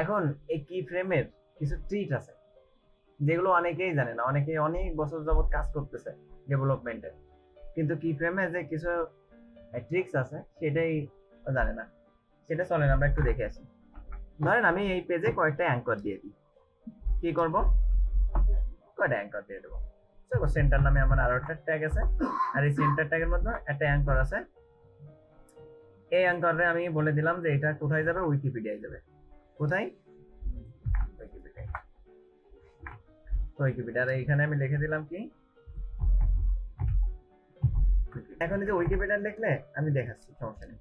এখন এই কি ফ্রেমের কিছু ট্রিক আছে যেগুলো অনেকেই জানে না, অনেকেই অনেক বছর যাবত কাজ করতেছে ডেভেলপমেন্টে, কিন্তু কি ফ্রেমে যে কিছু ট্রিক্স আছে সেটাই জানে না। সেটা চলেন আমরা একটু দেখে আসি। ধরেন আমি এই পেজে কয়েকটা অ্যাঙ্কর দিয়ে দিই। কি করব, কয়টা অ্যাঙ্কর দিয়ে দেবো। সেন্টার নামে আমার আরো একটা ট্যাগ আছে, আর এই সেন্টার ট্যাগের মধ্যে একটা অ্যাঙ্কর আছে। এই অ্যাঙ্করে আমি বলে দিলাম যে এটা কোথায় যাবে, উইকিপিডিয়ায় যাবে। কোথায়? উইকিপিডিয়ায়। তো উইকিপিডিয়া, আর এখানে আমি লিখে দিলাম কি, এখন এই যে উইকিপিডিয়া লিখলে আমি দেখাচ্ছি, সমস্যা নেই।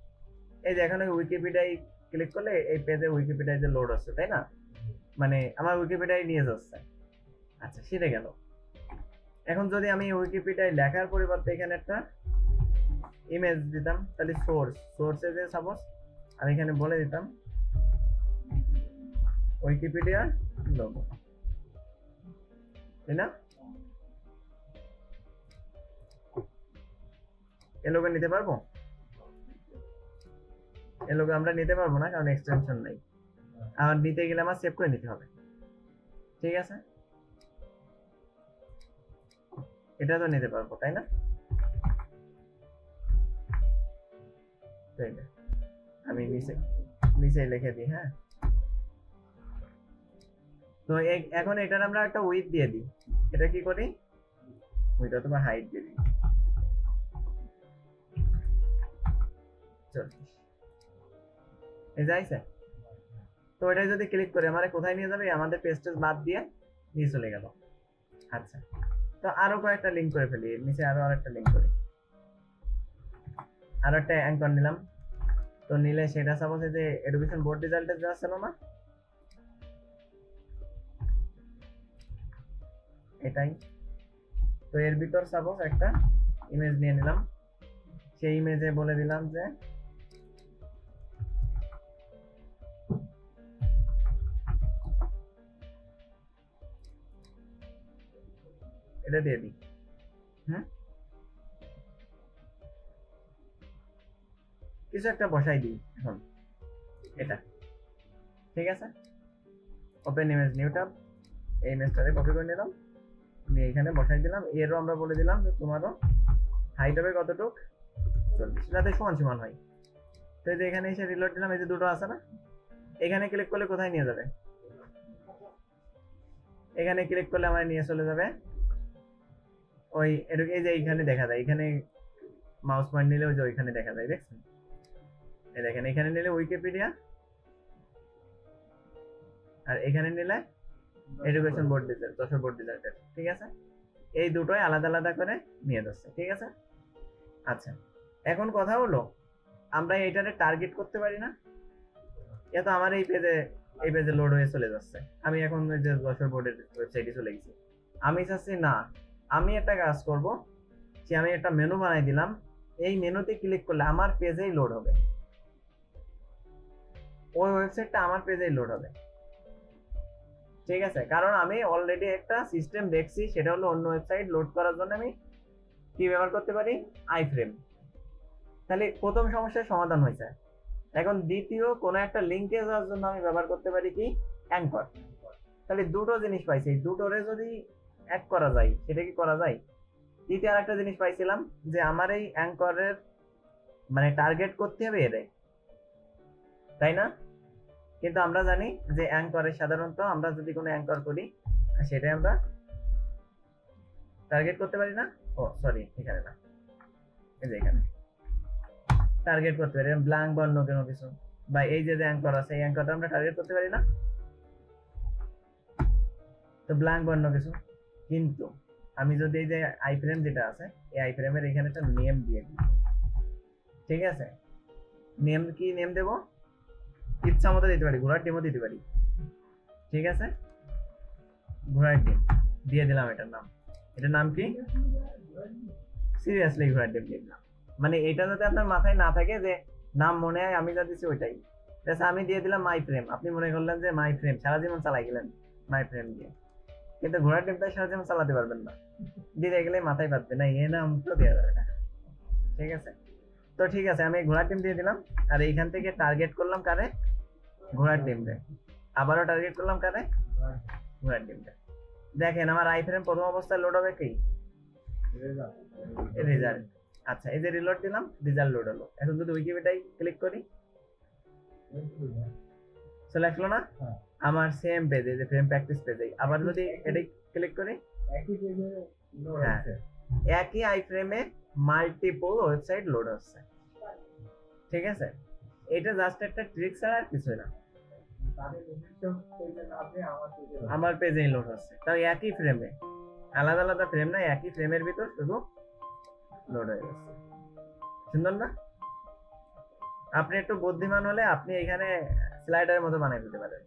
এই যে এখন উইকিপিডিয়ায় ক্লিক করলে এই পেজে উইকিপিডিয়ায় যে লোড হচ্ছে, তাই না, মানে আমার উইকিপিডিয়ায় নিয়ে যাচ্ছে। আচ্ছা, সেটা গেল। এখন যদি আমি উইকিপিডিয়ায় লেখার পরিবর্তে এখানে একটা ইমেজ দিতাম, তাহলে সোর্সে যে সাপোজ আমি এখানে বলে দিতাম উইকিপিডিয়া লোগো, তাই না? এ লোগো নিতে পারবো? এ লোগো আমরা নিতে পারবো না, কারণ এক্সটেনশন নাই। আর নিতে গেলে আমার সেভ করে নিতে হবে। ঠিক আছে, এটা তো নিতে পারবো, তাই না? আমি নিচে লিখে দিই। হ্যাঁ, তো এখন এটার আমরা একটা উইথ দিয়ে দিই। এটা কি করি, উইথ অথবা হাইট দিয়ে দিই 40। এই যাইছে। তো এটা যদি ক্লিক করে আমারে কোথায় নিয়ে যাবে, আমাদের পেজটা বাদ দিয়ে নিয়ে চলে গেল। আচ্ছা, তো আরো কয়েকটা লিংক করে ফেলি, নিচে আরো আরেকটা লিংক করি, আরো একটা অ্যাঙ্কর নিলাম। তো নিলে সেটা সাপোজ এই যে এডুকেশন বোর্ড রেজাল্টের যা ছিল না, এটাই। তো এর ভিতর সাপোজ একটা ইমেজ নিয়ে নিলাম, সেই ইমেজে বলে দিলাম যে এটা দিয়ে দিই। কিছু একটা বসাই দিই এখন, এটা ঠিক আছে। ওপেন ইমেজ নিউ ট্যাব, এই ইমেজটাকে কপি করে নিলাম, নিয়ে এখানে বসাই দিলাম। এরও আমরা বলে দিলাম যে তোমারও হাইট হবে কতটুক, 40, যাতে সমান সমান হয়। তো এই যে এখানে এসে রিলোড দিলাম, এই যে দুটো আছে না, এখানে ক্লিক করলে কোথায় নিয়ে যাবে, এখানে ক্লিক করলে আমার নিয়ে চলে যাবে ওই এই যে এইখানে দেখা যায়, এখানে মাউস পয়েন্ট নিলে ওই যে ওইখানে দেখা যায়, দেখছেন? এই দেখেন, এখানে নিলে উইকিপিডিয়া, আর এখানে নিলে education board result, Jessore board রেজাল্টের। ঠিক আছে, এই দুটোই আলাদা আলাদা করে নিয়ে যাচ্ছে। ঠিক আছে। আচ্ছা, এখন কথা হলো আমরা এইটারে টার্গেট করতে পারি না? এ তো আমার এই পেজে লোড হয়ে চলে যাচ্ছে, আমি এখন ওই যে যশোর বোর্ডের ওয়েবসাইটে চলে গেছি। আমি চাচ্ছি না, আমি একটা কাজ করব, যে আমি একটা মেনু বানাই দিলাম, এই মেনুতে ক্লিক করলে আমার পেজেই লোড হবে, ওই ওয়েবসাইটটা আমার পেজেই লোড হবে। ঠিক আছে, কারণ আমি অলরেডি একটা সিস্টেম দেখছি, সেটা হলো অন্য ওয়েবসাইট লোড করার জন্য আমি কি ব্যবহার করতে পারি, আইফ্রেম। তাহলে প্রথম সমস্যার সমাধান হয়েছে। এখন দ্বিতীয় কোনো একটা লিঙ্কে যাওয়ার জন্য আমি ব্যবহার করতে পারি কি, অ্যাঙ্কর। তাহলে দুটো জিনিস পাইছি, দুটোরে যদি এক করা যায় সেটা কি করা যায়। তৃতীয় আর একটা জিনিস পাইছিলাম, যে আমার এই অ্যাঙ্করের মানে টার্গেট করতে হবে এরে, তাই না? কিন্তু আমরা জানি যে অ্যাঙ্করের সাধারণত আমরা যদি কোনো অ্যাঙ্কর করি সেটাই আমরা টার্গেট করতে পারি না। ও সরি, এখানে না, এই যে এখানে টার্গেট করতে পারি ব্ল্যাঙ্ক বা অন্য কোনো কিছু, বা এই যে অ্যাঙ্কর আছে এই অ্যাঙ্করটা আমরা টার্গেট করতে পারি না, তো ব্ল্যাঙ্ক বা অন্য কিছু। কিন্তু আমি যদি এই যে আইফ্রেম যেটা আছে, এই আইফ্রেমের এখানে একটা নেম দিয়ে দিই। ঠিক আছে, নেম কি নেম দেব, ইচ্ছা মতো দিতে পারি, ঘোড়ার টিমও দিতে পারি। ঠিক আছে, ঘোড়ার টিম দিয়ে দিলাম। এটার নাম কি, সিরিয়াসলি ঘোড়ার টিম দিয়ে দিলাম। মানে এটা যাতে আপনার মাথায় না থাকে যে নাম মনে হয় আমি যা দিচ্ছি ওইটাই। আমি দিয়ে দিলাম মাই ফ্রেম, আপনি মনে করলেন যে মাই ফ্রেম, সারা জীবন চালাই গেলেন মাই ফ্রেম দিয়ে, কিন্তু ঘোড়ার টিমটা সারা জীবন চালাতে পারবেন না, দিতে গেলে মাথায় পাতবে না, এ নাম তো দেওয়া যাবে না। ঠিক আছে, তো ঠিক আছে, আমি ঘোড়ার টিম দিয়ে দিলাম, আর এইখান থেকে টার্গেট করলাম কারে, ঘোড়ার টিম রে। আবারও টার্গেট করলাম কারে, ঘোড়ার ডিমটা। দেখেন আমার আইফ্রেম প্রথম অবস্থায় লোড হবে কি, রেজাল্ট। আচ্ছা এই যে রিলোড দিলাম, রেজাল্ট লোড হলো। এখন যদি উইকিপিডিয়ায় ক্লিক করি, চলে আসলো না আমার সেম পেজে, যে ফ্রেম প্র্যাকটিস পেজে। আবার যদি এটাই ক্লিক করি, একই আইফ্রেমে মাল্টিপল ওয়েবসাইট লোড হচ্ছে। ঠিক আছে, এটা জাস্ট একটা ট্রিক ছাড়া আর কিছু না। আমার পেজেই লোড হচ্ছে, তাও একই ফ্রেমে, আলাদা আলাদা ফ্রেম না, একই ফ্রেমের ভিতর শুধু লোড হয়ে যাচ্ছে। সুন্দর না? আপনি একটু বুদ্ধিমান হলে আপনি এখানে স্লাইডারের মতো বানিয়ে দিতে পারেন,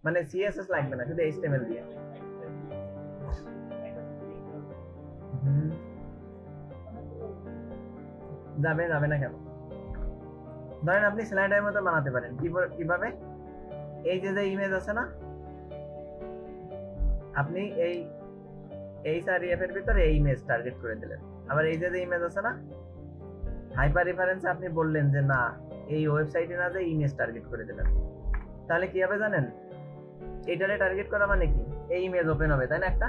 মানে সিএসএস লাগবে না, শুধু এইচটিএমএল দিয়ে। যাবে যাবে না কেন? ধরেন আপনি স্লাইডারের মতো বানাতে পারেন কিভাবে, এই যে যে ইমেজ আছে না, আপনি এই এইচআরইএফ এর ভিতরে এই ইমেজ টার্গেট করে দিলেন। আবার এই যে যে ইমেজ আছে না, হাইপার রেফারেন্সে আপনি বললেন যে না এই ওয়েবসাইটে না, যে ইমেজ টার্গেট করে দিলেন। তাহলে কি হবে জানেন, এইটারে টার্গেট করা মানে কি, এই ইমেজ ওপেন হবে, তাই না একটা?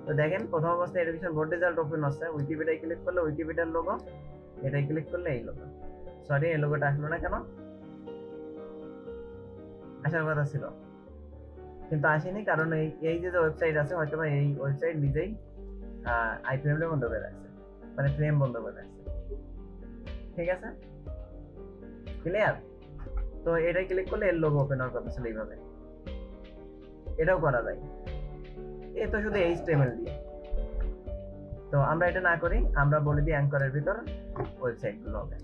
তো দেখেন প্রথম অবস্থায় এডুকেশন বোর্ড রেজাল্ট ওপেন হচ্ছে, উইকিপিডিয়ায় ক্লিক করলে উইকিপিডিয়ার লোগো, এটাই ক্লিক করলে এই লোগো। সরি এই লোগোটা আসলো না কেন, আসার কথা ছিল কিন্তু আসেনি, কারণ এই যে ওয়েবসাইট আছে হয়তো বা এই ওয়েবসাইট নিজেই আইফ্রেম বন্ধ করে রাখছে, মানে ফ্রেম বন্ধ করে রাখছে। ঠিক আছে, ক্লিয়ার? তো এটাই ক্লিক করলে এর লোগো ওপেন হওয়ার কথা ছিল এইভাবে। এটাও করা যায়, এ তো শুধু এইচটিএমএল দিয়ে। তো আমরা এটা না করি, আমরা বলে দিই অ্যাঙ্করের ভিতর ওয়েবসাইট গুলো হবে।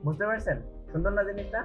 বুঝতে পারছেন? সুন্দর না জিনিসটা?